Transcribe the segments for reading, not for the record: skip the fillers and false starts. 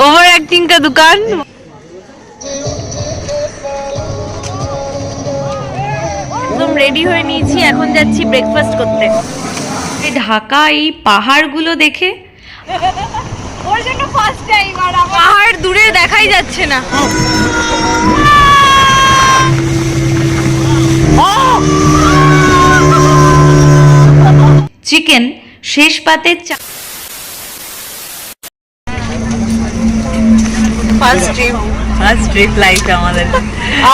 Over acting का दुकान। একদম রেডি হয়ে নিয়েছি, এখন যাচ্ছি ব্রেকফাস্ট করতে। এই ঢাকা এই পাহাড়গুলো দেখে ওর জন্য ফার্স্ট টাইম, আর পাহাড় দূরে দেখাই যাচ্ছে না। চিকেন শেষ পাতে ফার্স্ট ট্রিপ লাইফে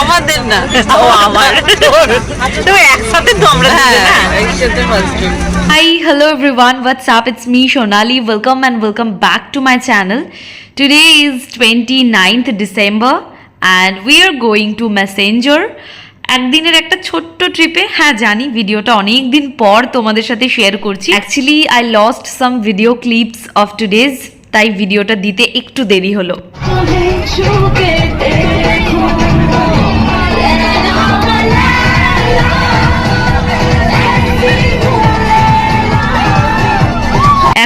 আমাদের না ও আমার তো একসাথে তো আমরা একসাথে first trip. Hi, hello everyone, what's up? It's me Shonali. Welcome and welcome back to my channel. Today is 29th December and we are going to Messenger. একদিনের একটা ছোট্ট ট্রিপে। হ্যাঁ জানি ভিডিওটা অনেক দিন পর তোমাদের সাথে শেয়ার করছি। Actually I lost some video clips of today's, তাই ভিডিওটা দিতে একটু দেরি হলো।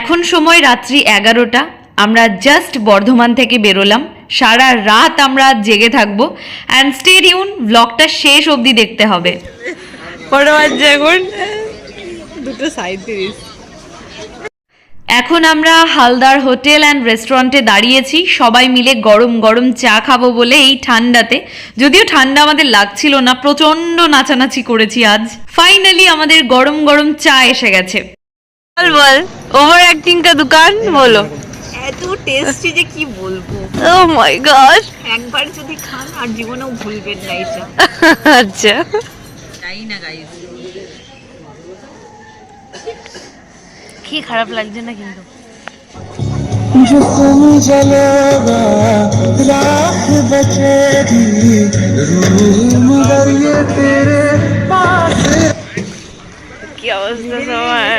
এখন সময় রাত্রি 11টা। আমরা জাস্ট বর্ধমান থেকে বেরোলাম। সারা রাত আমরা জেগে থাকবো অ্যান্ড স্টে টিউন, ব্লগটা শেষ অবধি দেখতে হবে। এখন আমরা হালদার হোটেল অ্যান্ড রেস্টুরেন্টে দাঁড়িয়েছি, সবাই মিলে গরম গরম চা খাবো বলে এই ঠান্ডাতে। যদিও ঠান্ডা আমাদের লাগছিল না, প্রচন্ড নাচানাচি করেছি আজ। ফাইনালি আমাদের গরম গরম চা এসে গেছে। বল ওভার অ্যাক্টিং কা দোকান বলো। এত টেস্টি যে কি বলবো। ও মাই গড, একবার যদি খান আর জীবনেও ভুলবেন না এটা। আচ্ছা তাই না গাইস, কি খারাপ লাগছে না কিন্তু। जो तुम जलेगा राख बचेगी रूह मगर ये तेरे पास। কি অবস্থা সবার?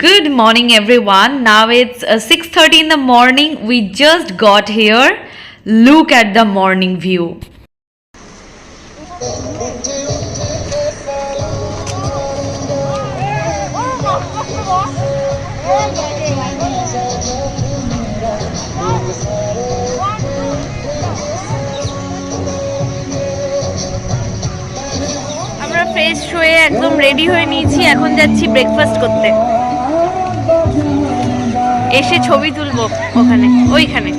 Good morning everyone. Now it's 6:30 in the morning. We just got here. Look at the morning view. আমরা ফ্রেশ হয়ে একদম রেডি হয়ে নিয়েছি, এখন যাচ্ছি ব্রেকফাস্ট করতে। এসে ছবি তুলবো ওখানে, ওইখানে।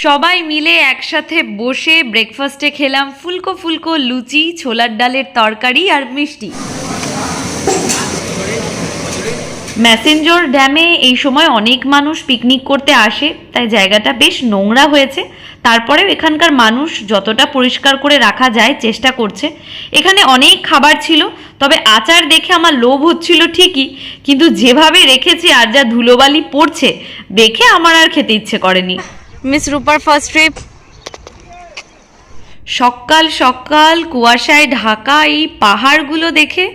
সবাই মিলে একসাথে বসে ব্রেকফাস্টে খেলাম ফুলকো ফুলকো লুচি, ছোলার ডালের তরকারি আর মিষ্টি। মেসেঞ্জর ড্যামে এই সময় অনেক মানুষ পিকনিক করতে আসে, তাই জায়গাটা বেশ নোংরা হয়েছে। তারপরেও এখানকার মানুষ যতটা পরিষ্কার করে রাখা যায় চেষ্টা করছে। এখানে অনেক খাবার ছিল, তবে আচার দেখে আমার লোভ হচ্ছিল ঠিকই, কিন্তু যেভাবে রেখেছি আর যা ধুলোবালি পড়ছে দেখে আমার আর খেতে ইচ্ছে করেনি। মিস রূপার ফার্স্ট ট্রিপ। সকাল সকাল কুয়াশায় ঢাকা এই পাহাড়গুলো দেখে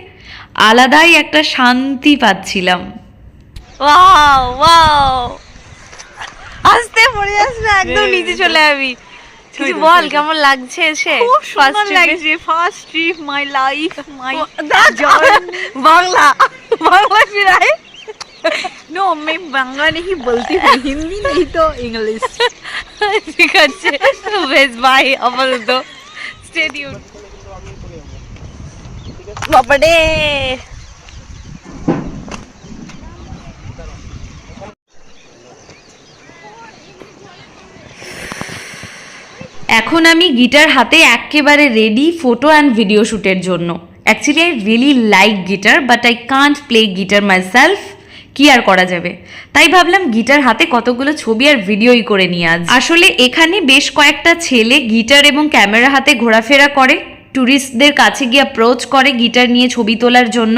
আলাদাই একটা শান্তি পাচ্ছিলাম। ওয়াও ওয়াও, আসতে পড়ে যাস না, একদম নিচে চলে যাবি। কিছু বল, কেমন লাগছে এসে? First trip my life my Bangla Bangla ফিরাই। नो मैं बांग्ला नहीं बोलती हूँ, हिंदी नहीं तो इंग्लिश। ঠিক আছে, বেশ বাই, আপাতত স্টে টিউন। বাবারে এখন আমি গিটার হাতে একেবারে রেডি ফটো অ্যান্ড ভিডিও শ্যুটের জন্য। Actually I really like guitar, but I can't play guitar my self. কি আর করা যাবে, তাই ভাবলাম গিটার হাতে কতগুলো ছবি আর ভিডিওই করে নিয়ে আজ। আসলে এখানে বেশ কয়েকটা ছেলে গিটার এবং ক্যামেরা হাতে ঘোরাফেরা করে, ট্যুরিস্টদের কাছে গিয়ে অ্যাপ্রোচ করে গিটার নিয়ে ছবি তোলার জন্য।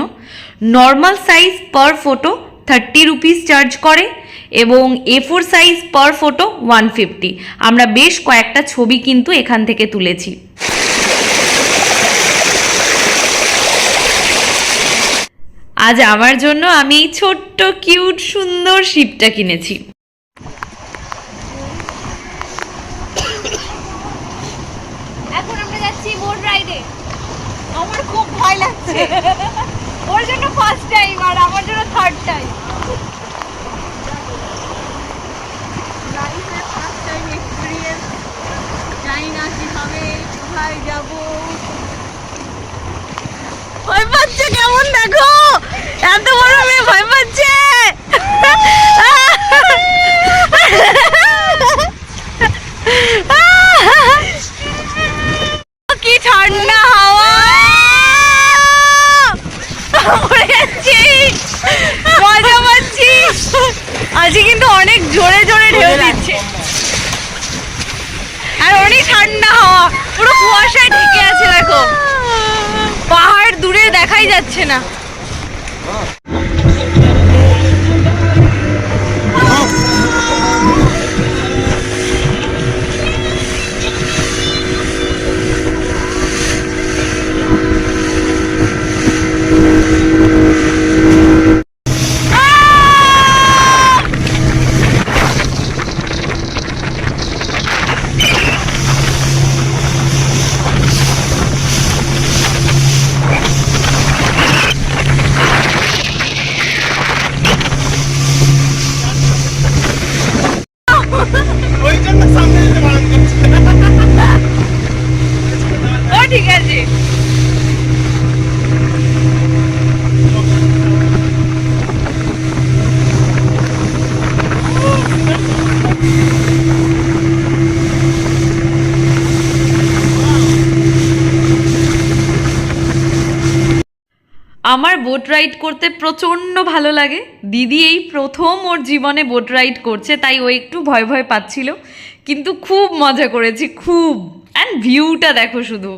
নর্মাল সাইজ পার ফটো 30 রুপিস চার্জ করে এবং A4 সাইজ পার ফটো 150। আমরা বেশ কয়েকটা ছবি কিন্তু এখান থেকে তুলেছি। আজ আমার জন্য আমি এই ছোট্ট কিউট সুন্দর শিপটা কিনেছি। রাইডে? আমার খুব ভয় লাগছে। ওর জন্য ফার্স্ট টাইম আর আমার জন্য থার্ড টাইম। লাইফে ফার্স্ট টাইম এক্সপেরিয়েন্স। জানি না কি হবে, কোথায় যাব। ভয় পাচ্ছে কেমন দেখো, এত বড় মেয়ে ভয় পাচ্ছে। কি ঠান্ডা হাওয়া, মরে যাচ্ছি, মজা পাচ্ছি। আজকে কিন্তু অনেক জোরে জোরে ঢেউ দিচ্ছে আর অনেক ঠান্ডা হাওয়া, পুরো কুয়াশায় ঢেকে আছে। দেখো পাহাড় দূরে দেখাই যাচ্ছে না। ঠিক আছে, আমার বোট রাইড করতে প্রচণ্ড ভালো লাগে। দিদি এই প্রথম ওর জীবনে বোট রাইড করছে, তাই ও একটু ভয় ভয় পাচ্ছিল, কিন্তু খুব মজা করেছি খুব। অ্যান্ড ভিউটা দেখো শুধু।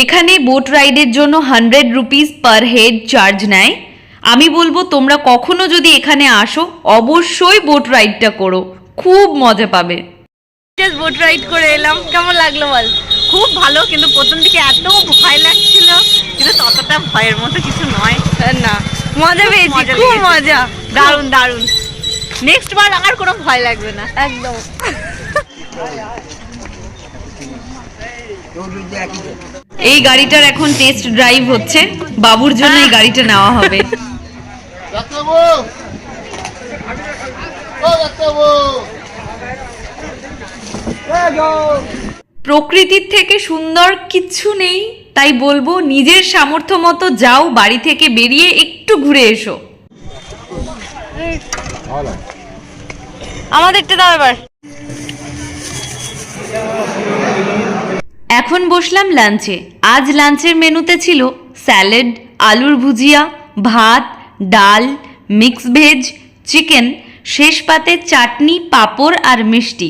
এখানে বোট রাইডের জন্য 100 রুপিস পার হেড চার্জ নেয়। আমি বলবো তোমরা কখনো যদি এখানে আসো অবশ্যই বোট রাইডটা করো, খুব মজা পাবে। বোট রাইড করে এলাম, কেমন লাগলো বল? খুব ভালো, কিন্তু প্রথম দিকে এত ভয় লাগছিল, কিন্তু ততটা ভয়ের মতো কিছু নয়। না, মজা পেয়েছি, খুব মজা, দারুণ দারুণ। নেক্সট বার আর কোনো ভয় লাগবে না একদম। এই গাড়িটার এখন টেস্ট ড্রাইভ হচ্ছে, বাবুর জন্য এই গাড়িটা নেওয়া হবে। প্রকৃতির থেকে সুন্দর কিচ্ছু নেই, তাই বলবো নিজের সামর্থ্য মতো যাও, বাড়ি থেকে বেরিয়ে একটু ঘুরে এসো। আমাদেরটা দাও এবার। এখন বসলাম লাঞ্চে। আজ লাঞ্চের মেনুতে ছিল স্যালাড, আলুর ভুজিয়া, ভাত, ডাল, মিক্স ভেজ, চিকেন, শেষ পাতে চাটনি, পাঁপড় আর মিষ্টি।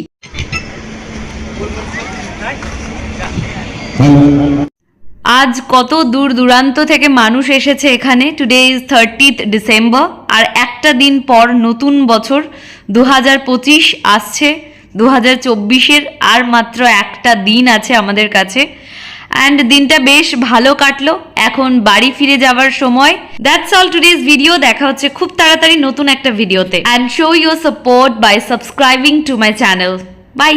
আজ কত দূর দূরান্ত থেকে মানুষ এসেছে এখানে। টুডে ইজ 30th ডিসেম্বর, আর একটা দিন পর নতুন বছর 2025 আসছে। 2024-এর আর মাত্র একটা দিন আছে আমাদের কাছে, অ্যান্ড দিনটা বেশ ভালো কাটলো। এখন বাড়ি ফিরে যাওয়ার সময়। দ্যাটস অল টুডেজ ভিডিও। দেখা হচ্ছে খুব তাড়াতাড়ি নতুন একটা ভিডিওতে, and show your support by subscribing to my channel. By.